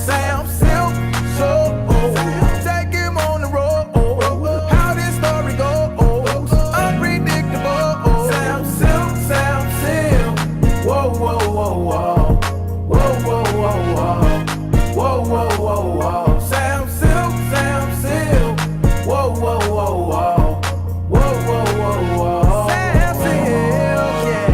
Sam Sylk, take him on the road. How this story goes, unpredictable. Sam Sylk, whoa, whoa, whoa, whoa, whoa, whoa, whoa, whoa, whoa, whoa, whoa, whoa. Sam Sylk, whoa, whoa, whoa, whoa, whoa, whoa, whoa, whoa. Sam Sylk, yeah.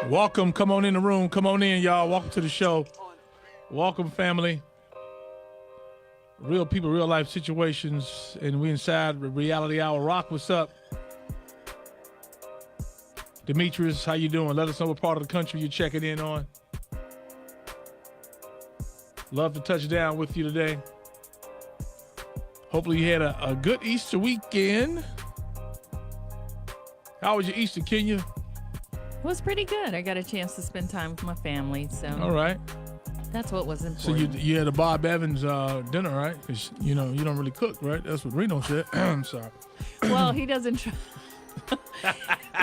Welcome. Come on in the room. Come on in, y'all. Welcome to the show. Welcome, family. Real people, real life situations, and we inside Reality Hour. Rock, what's up? Demetrius, how you doing? Let us know what part of the country you're checking in on. Love to touch down with you today. Hopefully you had a good Easter weekend. How was your Easter, Kenya? It was pretty good. I got a chance to spend time with my family, so All right. that's what was So important. you had a Bob Evans dinner, right? Because, you know, you don't really cook, right? That's what Reno said. I'm sorry. Well, he doesn't try.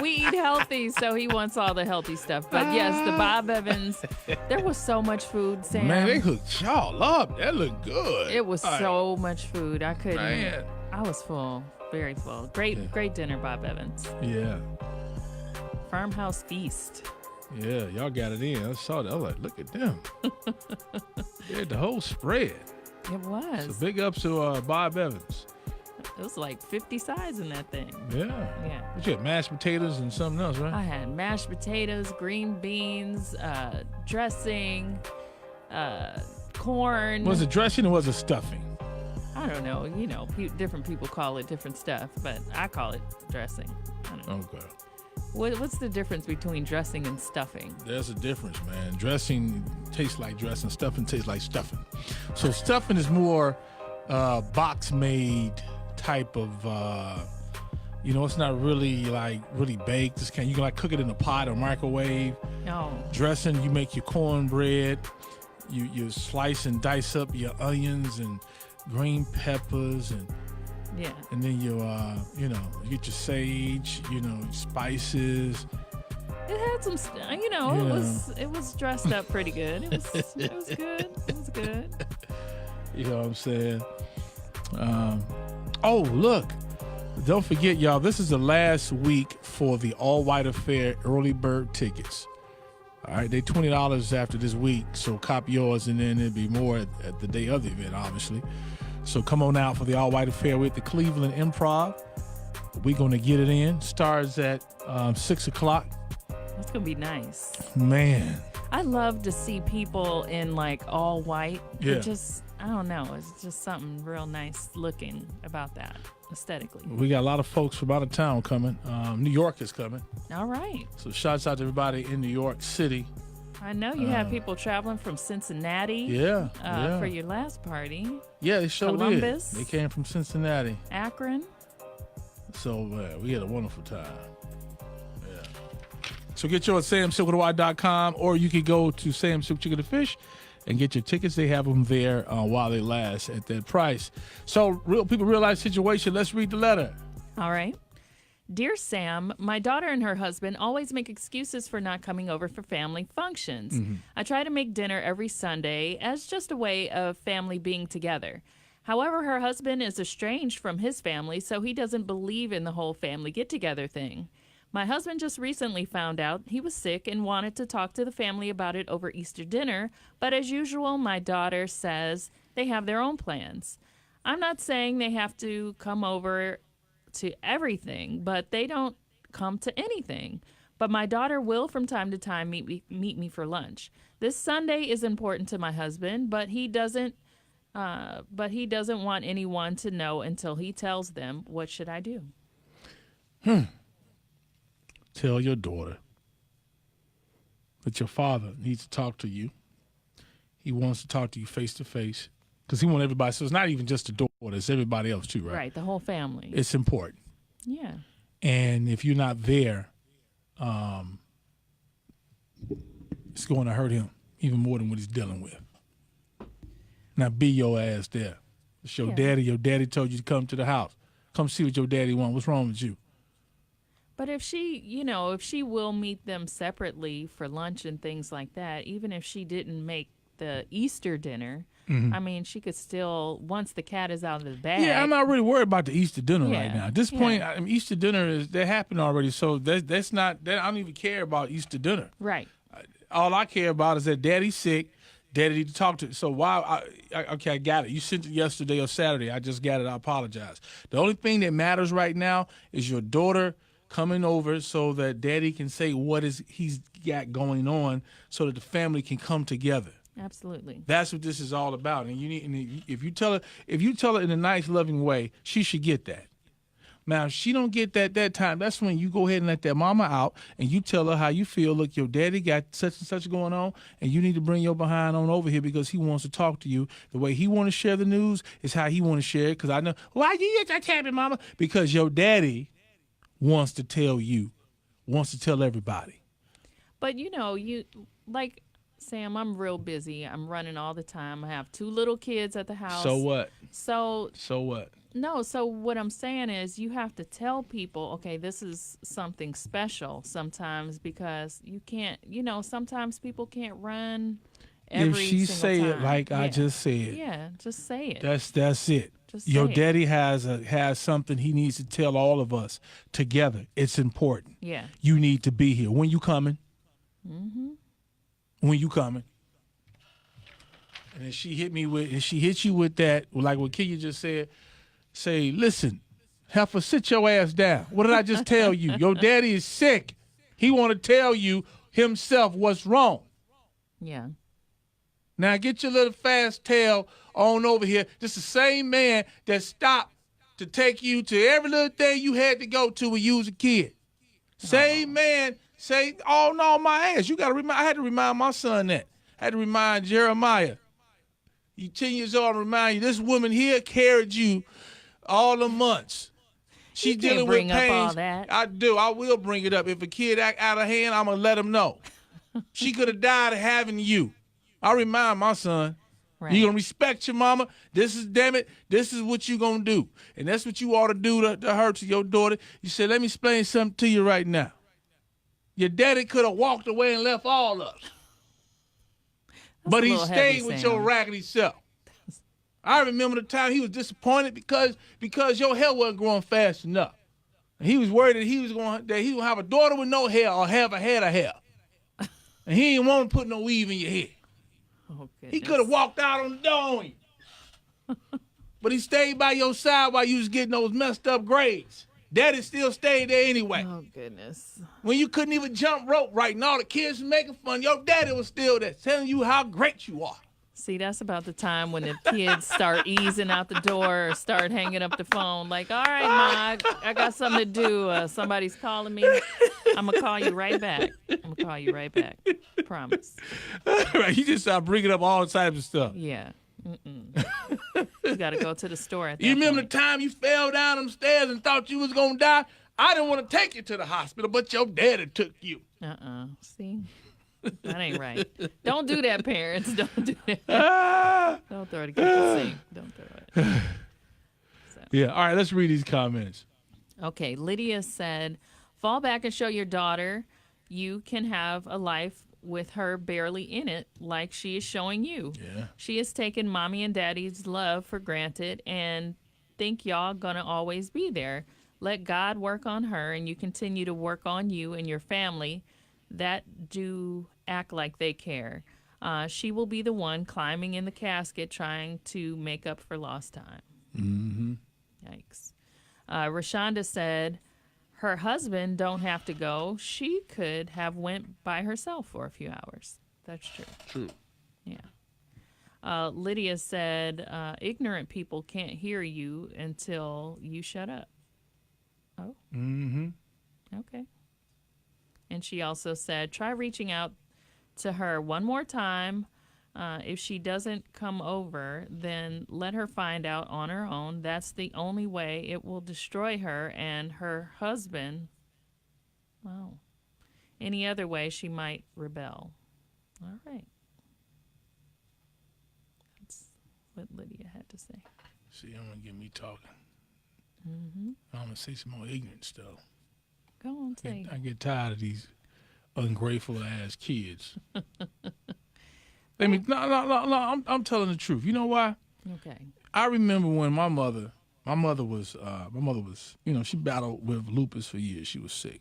We eat healthy, so he wants all the healthy stuff. But yes, the Bob Evans, there was so much food, Sam. Man, they hooked y'all up. That looked good. It was so much food. I couldn't. Man. I was full, very full. Great dinner, Bob Evans. Yeah. Farmhouse feast. Yeah, y'all got it in. I saw that. I was like, look at them. They had the whole spread. It was. So big ups to Bob Evans. It was like 50 sides in that thing. Yeah. Yeah. What you had, mashed potatoes and something else, right? I had mashed potatoes, green beans, dressing, corn. Was it dressing or was it stuffing? I don't know. You know, different people call it different stuff, but I call it dressing. I don't know. Okay. What's the difference between dressing and stuffing? There's a difference, man. Dressing tastes like dressing. Stuffing tastes like stuffing. So stuffing is more box-made type of, it's not really like really baked. You can like cook it in a pot or microwave. No. Dressing, you make your cornbread. You slice and dice up your onions and green peppers and then you get your sage, spices. It had some, it was dressed up pretty good. It was good. It was good. You know what I'm saying? Oh, look. Don't forget, y'all, this is the last week for the All White Affair early bird tickets. All right, they're $20 after this week, so cop yours, and then it'll be more at the day of the event, obviously. So come on out for the All White Affair. We're at the Cleveland Improv. We're going to get it in. Starts at 6 o'clock. It's going to be nice. Man. I love to see people in like all white. Yeah. It just, I don't know. It's just something real nice looking about that aesthetically. We got a lot of folks from out of town coming. New York is coming. All right. So shouts out to everybody in New York City. I know you have people traveling from Cincinnati. Yeah. For your last party. Yeah, they sure Columbus. did. They came from Cincinnati. Akron. So we had a wonderful time. Yeah. So get yours at samsilkwithY.com, or you could go to Sam Silk Chicken and Fish and get your tickets. They have them there while they last at that price. So real people, real life situation. Let's read the letter. All right. Dear Sam, my daughter and her husband always make excuses for not coming over for family functions. Mm-hmm. I try to make dinner every Sunday as just a way of family being together. However, her husband is estranged from his family, so he doesn't believe in the whole family get-together thing. My husband just recently found out he was sick and wanted to talk to the family about it over Easter dinner, but as usual, my daughter says they have their own plans. I'm not saying they have to come over to everything, but they don't come to anything. but my daughter will from time to time meet me for lunch. This Sunday is important to my husband, but he doesn't want anyone to know until he tells them. What should I do? Tell your daughter that your father needs to talk to you. He wants to talk to you face to face because he wants everybody. So it's not even just the daughter; it's everybody else too, right? Right, the whole family. It's important. Yeah. And if you're not there, it's going to hurt him even more than what he's dealing with. Now be your ass there. It's your daddy. Your daddy told you to come to the house. Come see what your daddy wants. What's wrong with you? But if she will meet them separately for lunch and things like that, even if she didn't make the Easter dinner, I mean, she could still, once the cat is out of the bag. Yeah, I'm not really worried about the Easter dinner right Yeah, now. At this point, Easter dinner that happened already, so that's not. I don't even care about Easter dinner. Right. All I care about is that Daddy's sick. Daddy need to talk to. So why? Okay, I got it. You sent it yesterday or Saturday. I just got it. I apologize. The only thing that matters right now is your daughter coming over so that Daddy can say what he's got going on, so that the family can come together. Absolutely. That's what this is all about. And if you tell her in a nice, loving way, she should get that. Now, if she don't get that time, that's when you go ahead and let that mama out and you tell her how you feel. Look, your daddy got such and such going on, and you need to bring your behind on over here because he wants to talk to you. The way he want to share the news is how he want to share it. Because I know, why you get that tablet, mama? Because your daddy wants to tell you, wants to tell everybody. But you like Sam, I'm real busy. I'm running all the time. I have 2 little kids at the house. So what? So what? No, so what I'm saying is you have to tell people, okay, this is something special sometimes, because you can't, sometimes people can't run every If she single say time. it like I just said. Yeah, just say it. That's it. Just Your say it. daddy has something he needs to tell all of us together. It's important. Yeah. You need to be here. When you coming? Mm-hmm. When you coming? And then she hits you with that, like what Kenya just said, say, listen, heifer, sit your ass down. What did I just tell you? Your daddy is sick. He want to tell you himself what's wrong. Yeah. Now get your little fast tail on over here. This is the same man that stopped to take you to every little thing you had to go to when you was a kid. Same man say, oh no, my ass. You gotta remind. I had to remind my son that. I had to remind Jeremiah. You 10 years old, I remind you, this woman here carried you all the months. She dealing with pains. Bring up all that. I do. I will bring it up. If a kid act out of hand, I'm gonna let him know. She could have died of having you. I remind my son. Right. You gonna respect your mama. This is, damn it, this is what you gonna do. And that's what you ought to do to her, to your daughter. You said, let me explain something to you right now. Your daddy could have walked away and left all of us. But he stayed with your raggedy self. I remember the time he was disappointed because your hair wasn't growing fast enough. And he was worried that he was gonna have a daughter with no hair or have a head of hair. And he didn't want to put no weave in your head. Oh, He could have walked out on the door on you. But he stayed by your side while you was getting those messed up grades. Daddy still stayed there anyway. Oh, goodness. When you couldn't even jump rope right and all the kids were making fun, your daddy was still there telling you how great you are. See, that's about the time when the kids start easing out the door or start hanging up the phone. Like, all right, Ma, I got something to do. Somebody's calling me. I'm going to call you right back. Promise. Right, you just start bringing up all types of stuff. Yeah. You got to go to the store at that You remember point. the time you fell down them stairs and thought you was going to die? I didn't want to take you to the hospital, but your daddy took you. See? That ain't right. Don't do that, parents. Don't do that. Don't throw it against the sink. Don't throw it. Yeah, all right, let's read these comments. Okay, Lydia said, fall back and show your daughter you can have a life with her barely in it like she is showing you. Yeah. She has taken mommy and daddy's love for granted and think y'all gonna always be there. Let God work on her and you continue to work on you and your family that do act like they care. She will be the one climbing in the casket trying to make up for lost time. Mm-hmm. Yikes. Rashonda said her husband don't have to go, she could have went by herself for a few hours. That's true. True. Yeah. Lydia said, ignorant people can't hear you until you shut up. Oh. Mm-hmm. Okay. And she also said, try reaching out to her one more time. If she doesn't come over, then let her find out on her own. That's the only way it will destroy her and her husband. Wow. Any other way, she might rebel. All right. That's what Lydia had to say. See, I'm going to get me talking. Mm-hmm. I'm going to say some more ignorant stuff. Go on, say. I get tired of these ungrateful ass kids. I'm telling the truth. You know why? Okay. I remember when my mother was, she battled with lupus for years. She was sick.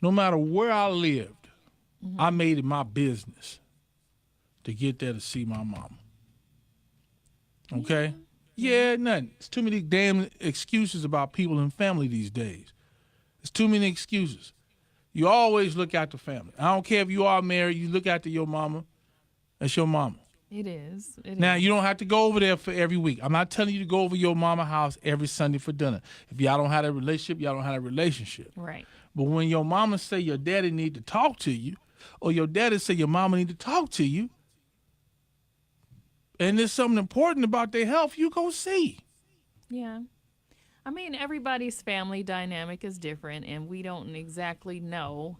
No matter where I lived, I made it my business to get there to see my mama. Okay? Yeah, nothing. There's too many damn excuses about people and family these days. There's too many excuses. You always look after family. I don't care if you are married, you look after your mama. That's your mama. It is. Now, you don't have to go over there for every week. I'm not telling you to go over your mama's house every Sunday for dinner. If y'all don't have a relationship, y'all don't have a relationship. Right. But when your mama say your daddy need to talk to you, or your daddy say your mama need to talk to you, and there's something important about their health, you go see. Yeah. I mean, everybody's family dynamic is different, and we don't exactly know,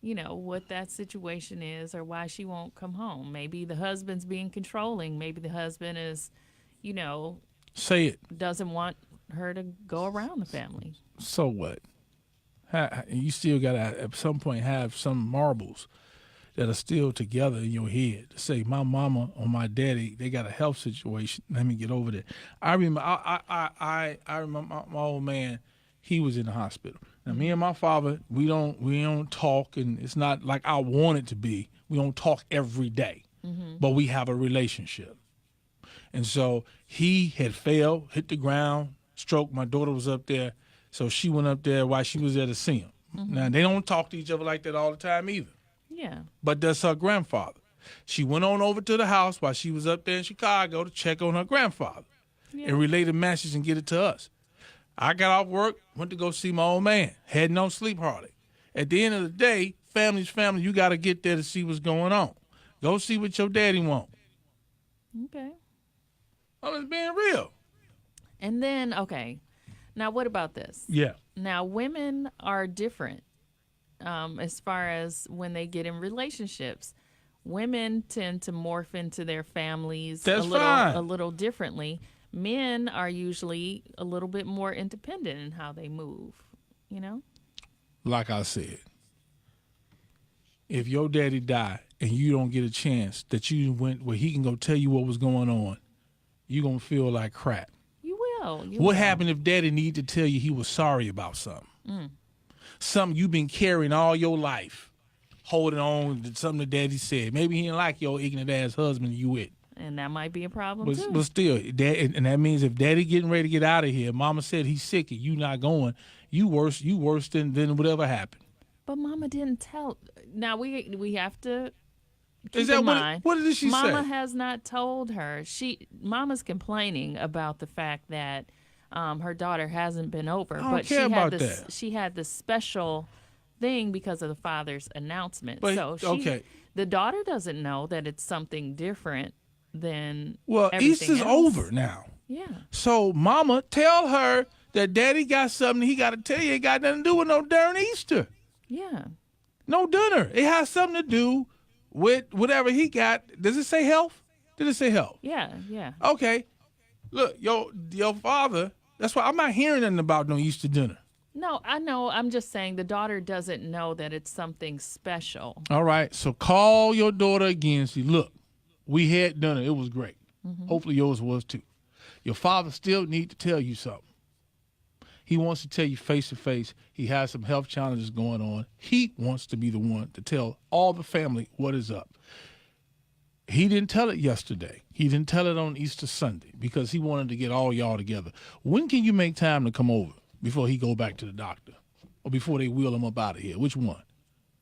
what that situation is or why she won't come home. Maybe the husband's being controlling. Maybe the husband is, say it. doesn't want her to go around the family. So what? You still got to, at some point, have some marbles that are still together in your head to say, my mama or my daddy, they got a health situation. Let me get over that. I remember, I remember my old man. He was in the hospital. Now, me and my father, we don't talk, and it's not like I want it to be. We don't talk every day, but we have a relationship. And so he had fell, hit the ground, stroke. My daughter was up there, so she went up there while she was there to see him. Now, they don't talk to each other like that all the time either. Yeah. But that's her grandfather. She went on over to the house while she was up there in Chicago to check on her grandfather and relay the message and get it to us. I got off work, went to go see my old man. Had no sleep hardly. At the end of the day, family's family. You got to get there to see what's going on. Go see what your daddy want. Okay. I'm just being real. And then, okay. Now, what about this? Yeah. Now, women are different as far as when they get in relationships. Women tend to morph into their families That's fine. a little differently. Men are usually a little bit more independent in how they move, Like I said, if your daddy died and you don't get a chance that you went where he can go tell you what was going on, you're going to feel like crap. You will. What happened if daddy needed to tell you he was sorry about something? Something you've been carrying all your life, holding on to something that daddy said. Maybe he didn't like your ignorant ass husband you with. And that might be a problem, too. But still, and that means if daddy getting ready to get out of here, mama said he's sick and you not going, you worse than whatever happened. But mama didn't tell. Now, we have to keep Is that in mind. What did she say? Mama has not told her. Mama's complaining about the fact that her daughter hasn't been over. I don't care about that. She had this special thing because of the father's announcement. But, so the daughter doesn't know that it's something different than Easter's else. over now. Yeah. So mama, tell her that daddy got something he got to tell you. It got nothing to do with no darn Easter. Yeah. No dinner. It has something to do with whatever he got. Does it say health? Did it say health? Yeah. Okay. Look, your father, that's why I'm not hearing nothing about no Easter dinner. No, I know. I'm just saying the daughter doesn't know that it's something special. All right. So call your daughter again. See, look, we had dinner. It was great. Hopefully yours was too. Your father still need to tell you something. He wants to tell you face to face he has some health challenges going on. He wants to be the one to tell all the family what is up. He didn't tell it yesterday. He didn't tell it on Easter Sunday because he wanted to get all y'all together. When can you make time to come over before he go back to the doctor? or before they wheel them up out of here? Which one?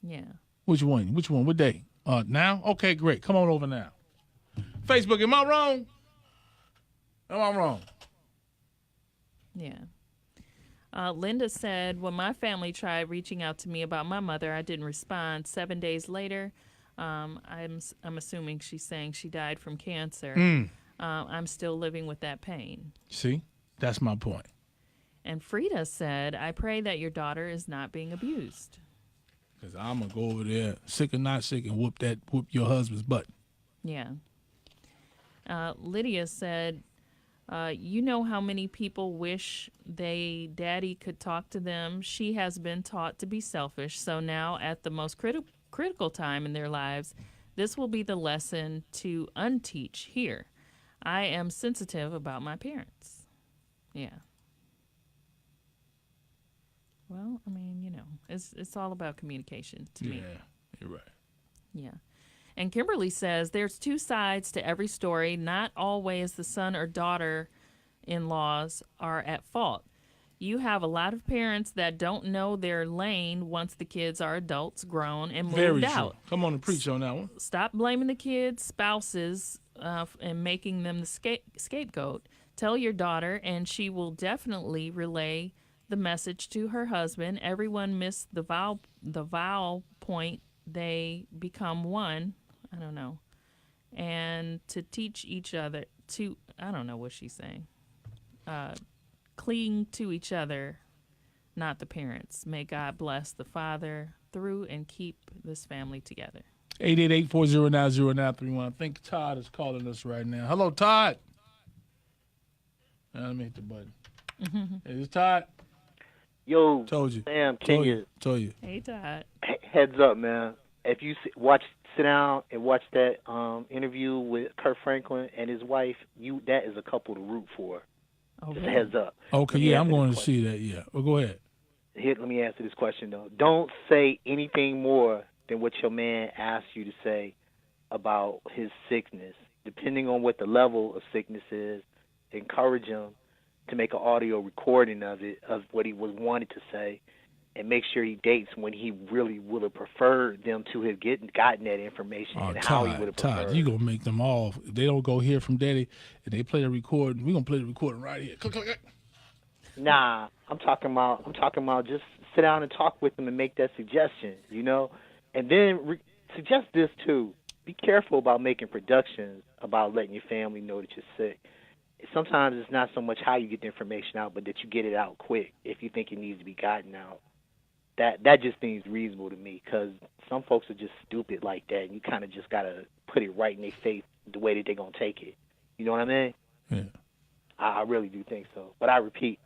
Yeah. Which one? What day? Now? Okay, great. Come on over now. Facebook, am I wrong? Am I wrong? Yeah. Linda said, when my family tried reaching out to me about my mother, I didn't respond. 7 days later, I'm assuming she's saying she died from cancer. I'm still living with that pain. See, that's my point. And Frida said, I pray that your daughter is not being abused. Because I'm going to go over there, sick or not sick, and whoop your husband's butt. Yeah. Lydia said, you know how many people wish daddy could talk to them. She has been taught to be selfish. So now at the most critical time in their lives, this will be the lesson to unteach here. I am sensitive about my parents. Yeah. Well, I mean, it's all about communication to me. Yeah, you're right. Yeah. And Kimberly says there's two sides to every story. Not always the son or daughter-in-laws are at fault. You have a lot of parents that don't know their lane once the kids are adults, grown, and moved out. True. Come on and preach on that one. Stop blaming the kids' spouses and making them the scapegoat. Tell your daughter, and she will definitely relay the message to her husband. Everyone missed the vowel point. They become one. I don't know. And to teach each other I don't know what she's saying. Cling to each other, not the parents. May God bless the father through and keep this family together. 888-409-0931. I think Todd is calling us right now. Hello, Todd. Let me hit the button. Hey, this is Todd. Yo, told you. Sam, Told you. Hey, Todd. Heads up, man. If you sit down and watch that interview with Kurt Franklin and his wife, that is a couple to root for. Oh, Just really? a heads up. Okay, yeah, I'm going to see that, yeah. Well, go ahead. Here, let me answer this question, though. Don't say anything more than what your man asked you to say about his sickness. Depending on what the level of sickness is, encourage him to make an audio recording of it, of what he was wanted to say, and make sure he dates when he really would have preferred them to have gotten that information and how he would have preferred. Todd, you going to make them all. If they don't go hear from Daddy and they play the recording, we're going to play the recording right here. Click, click, click. Nah, I'm talking about just sit down and talk with them and make that suggestion, And then suggest this, too. Be careful about making productions about letting your family know that you're sick. Sometimes it's not so much how you get the information out, but that you get it out quick if you think it needs to be gotten out. That just seems reasonable to me, because some folks are just stupid like that, and you kind of just got to put it right in their face the way that they're going to take it. You know what I mean? Yeah. I really do think so. But I repeat,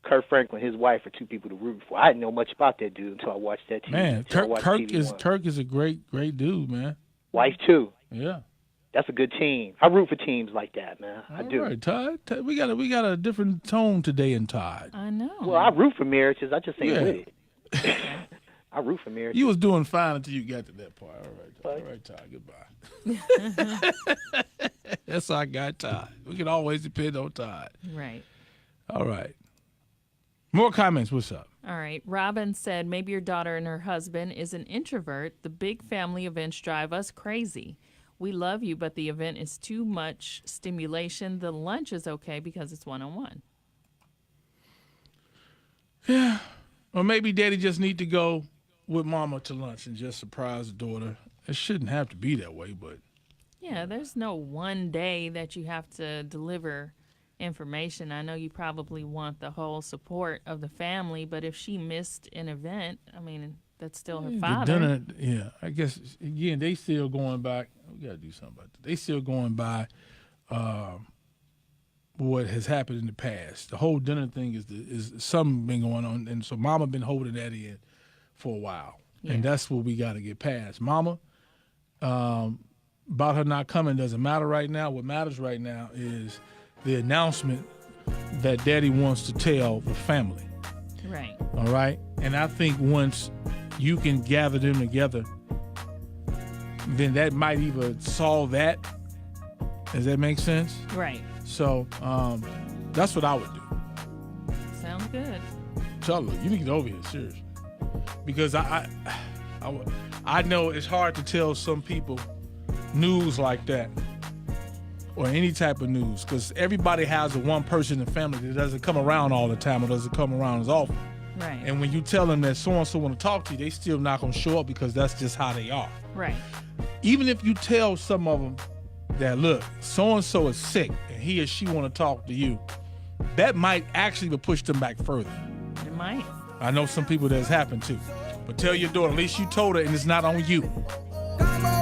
Kurt Franklin and his wife are two people to root for. I didn't know much about that dude until I watched that TV. Man, Kirk is a great dude, man. Wife, too. Yeah. That's a good team. I root for teams like that, man. I do. All right, Todd. We got a different tone today in Todd. I know. Well, I root for marriages. I just ain't with it. I root for marriages. You was doing fine until you got to that part. All right, Todd. Goodbye. That's our guy, Todd. We can always depend on Todd. Right. All right. More comments. What's up? All right. Robin said maybe your daughter and her husband is an introvert. The big family events drive us crazy. We love you, but the event is too much stimulation. The lunch is okay because it's one-on-one. Yeah. Or maybe Daddy just need to go with Mama to lunch and just surprise the daughter. It shouldn't have to be that way, but. Yeah, there's no one day that you have to deliver information. I know you probably want the whole support of the family, but if she missed an event, I mean, that's still her father. I guess, again, they still going back. We got to do something about that. They still going by what has happened in the past. The whole dinner thing is something been going on, and so Mama been holding that in for a while, and that's what we got to get past. Mama, about her not coming doesn't matter right now. What matters right now is the announcement that Daddy wants to tell the family. Right. All right? And I think once you can gather them together, then that might even solve that. Does that make sense? Right. So that's what I would do. Sounds good. tell her, you need to get over here, seriously. Because I know it's hard to tell some people news like that or any type of news because everybody has a one person in the family that doesn't come around all the time or doesn't come around as often. Right. And when you tell them that so-and-so want to talk to you, they still not going to show up because that's just how they are. Right. Even if you tell some of them that, look, so-and-so is sick and he or she want to talk to you, that might actually push them back further. It might. I know some people that's happened to. But tell your daughter, at least you told her and it's not on you. Come on.